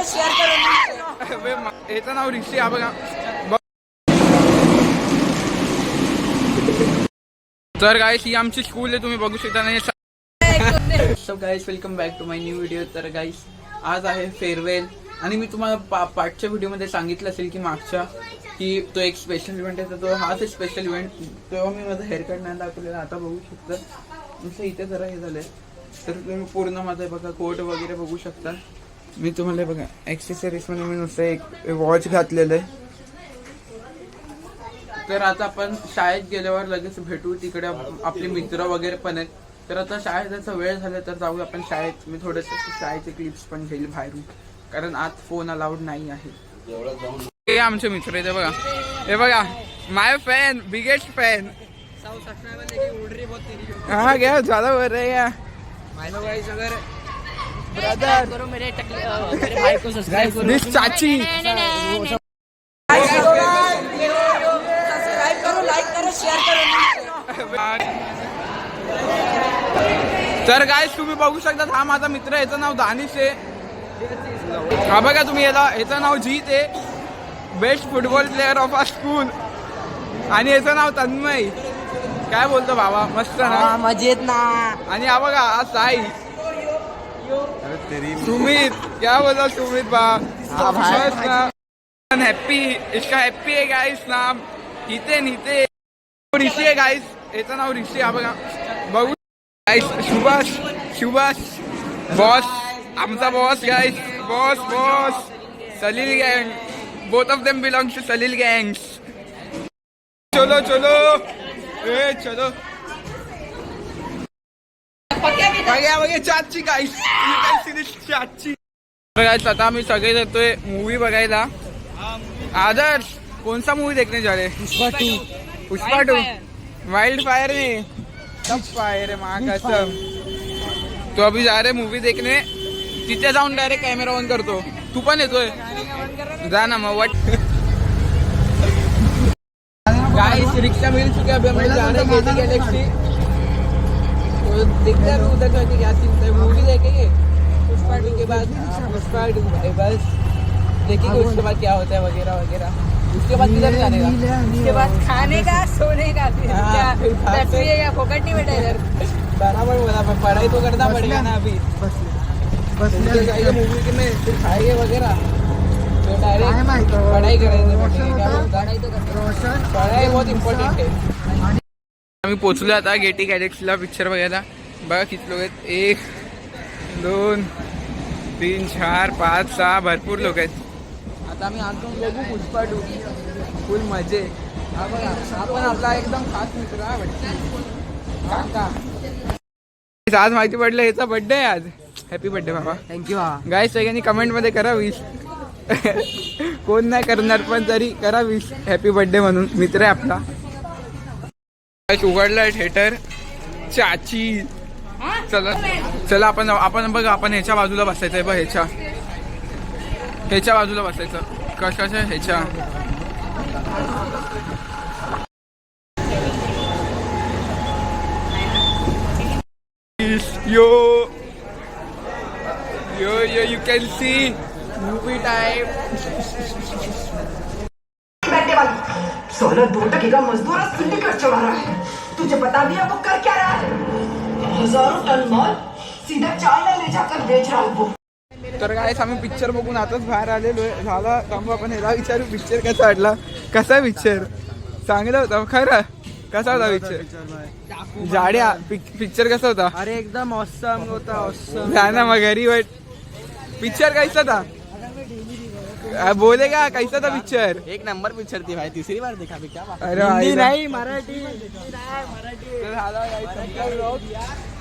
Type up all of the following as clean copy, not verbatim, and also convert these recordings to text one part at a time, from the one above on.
करो, शेअर करो. याचं नाव ऋषी हा बघा. तर गाईस ही आमची स्कूल आहे, तुम्ही बघू शकता. नाही so guys welcome back to my new video. तर गाईस आज आहे फेअरवेल आणि मी तुम्हाला पाठच्या व्हिडिओमध्ये सांगितलं असेल की मागच्या की तो एक स्पेशल इव्हेंट आहे. तर तो हाच एक स्पेशल इव्हेंट. तेव्हा मी माझं हेअरकट नाही दाखवलेलं, आता बघू शकता नुसतं इथे जरा हे झालंय. तर तुम्ही पूर्ण माझं बघा कोट वगैरे बघू शकता. मी तुम्हाला बघा ॲक्सेसरीजमध्ये मी नुसतं एक वॉच घातलेलं आहे. तर आता आपण शाळेत गेल्यावर लगेच भेटू, तिकडे आपले मित्र वगैरे पण आहेत. तर आता शाळेत जायचा वेळ झाला तर जाऊ आपण शाळेत. मी थोडेसे शाळेचे क्लिप्स पण घेईल बाहेरून, कारण आत फोन अलाउड नाही आहे. हे आमचे मित्र आहेत बघा, हे बघा माय फॅन, बिगेस्ट फॅन. हाँ क्या ज्यादा बोल रहे हैं ब्रदर. मेरे भाई को सब्सक्राइब करो. दिस चाची सबस्क्राइब करो, लाइक करो, शेअर करो. तर गाइस तुम्ही बघू शकता, हा माझा मित्र आहे, याचं नाव दानिश आहे. हा बघा तुम्ही, याचं नाव जीत आहे, best football player of our school. आणि याचं नाव तन्मय. काय बोलतो बाबा, मस्त ना, मजेत ना. आणि हा बघा हा साई. सुमित, क्या बोला सुमित बा. हॅप्पी, इसका हॅप्पी आहे गाइस नाम. हितेन हिते ऋषी आहे गाइस, याचं नाव ऋषी. हा बघा बघू गाइस. सुभाष बॉस, आमचा बॉस गाइस. बॉस सलील गँग. Both of them belongs to Salil gangs. चलो ए चलो बघा चाची गाइस, चाची. गाइस आता आम्ही सगळे जातोय मूवी बघायला. आदर्श कौन सा मूवी देखने जा रहे? पुष्पा 2. वाइल्ड फायर नहीं, सब फायर है माँ कसम. तो अभी जा रहे मूवी देखने. तिथे जाऊन डायरेक्ट कॅमेरा ऑन करतो. तू पण येतोय? जा ना मग. वट गाइस रिक्शा मिल चुके, अभी हम लोग जा रहे हैं गेटी गैलेक्सी. तो देखते हैं उधर जाके क्या सीन है. मूवी देखेंगे पुष्पा 2 के बाद. पुष्पा 2 भाई बस देखेंगे, उसके बाद क्या होता है वगैरह वगैरह. उसके बाद किधर जाने का? उसके बाद खाने का, सोने का. क्या फोकट नहीं बेटा इधर. बराबर बोला, पढ़ाई तो करना पड़ेगा ना. अभी बस जाएंगे मूवी के में, फिर खाएंगे वगैरह, तो डायरेक्ट पढ़ाई करेंगे. पढ़ाई बहुत इम्पॉर्टंट है. आम्ही पोचलो आता गेटी गॅलेक्सीला पिक्चर बघायला. बघा किती लोक आहेत, 1 2 3 4 5 6 भरपूर लोक आहेत. आता आम्ही आज बघू पुष्पा 2 फुल मजे. हा बघा हा पण आपला एकदम खास मित्र आहे काका. आज माहिती पडलं याचा बर्थडे आहे आज. हॅपी बर्थडे बाबा. थँक्यू. गाईस सगळ्यांनी कमेंट मध्ये करा 20. कोण नाही करणार पण तरी करा 20 हॅपी बर्थडे म्हणून. मित्र आहे आपला. उघडलाय थिएटर चाची. चला आपण बघा, आपण ह्याच्या बाजूला बसायचंय. बघ ह्याच्या बाजूला बसायचं. कशाच्या ह्याच्या. Yo you can see movie time. सोलह 2% का मजदूर सिंडिकेट चला रहा है. तुझे बता दिया वो कर क्या रहा है? हजारों टन माल सीधा चाइना ले जाकर बेच रहा है वो. तर काय आम्ही पिक्चर बघून आताच बाहेर आलेलो आहे. झाला थांबू, आपण ह्याला विचारू पिक्चर कसा वाटला. कसा पिक्चर? चांगला होता खरं. कसा होता पिक्चर? जाड्या पिक्चर कसा होता? अरे एकदम ऑसम होता, ऑसम. ना मग घरी वाट. पिक्चर कैसा था? बोलेगा कैसा था पिक्चर? एक नंबर पिक्चर थी भाई, तीसरी बार देखा. क्या बात. हिंदी नाही, मराठी.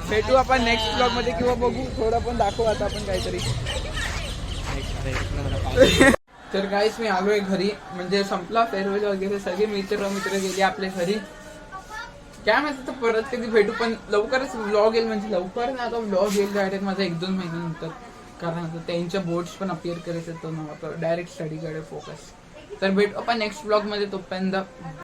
भेटू आपण नेक्स्ट ब्लॉग मध्ये किंवा बघू थोडं पण दाखवू आता आपण काहीतरी. तर गाईस मी आलोय घरी, म्हणजे संपला फेअरवेल वगैरे. सगळे मित्र गेले आपल्या घरी. काय माहिती तर परत कधी भेटू, पण लवकरच व्लॉग येईल. म्हणजे लवकर ना, आता व्लॉग येईल डायरेक्ट माझा 1-2 महिन्यानंतर. कारण आता त्यांच्या बोर्ड्स पण अपिअर करायचे, तो डायरेक्ट स्टडीकडे फोकस. तर भेटू आपण नेक्स्ट ब्लॉग मध्ये. तोपर्यंत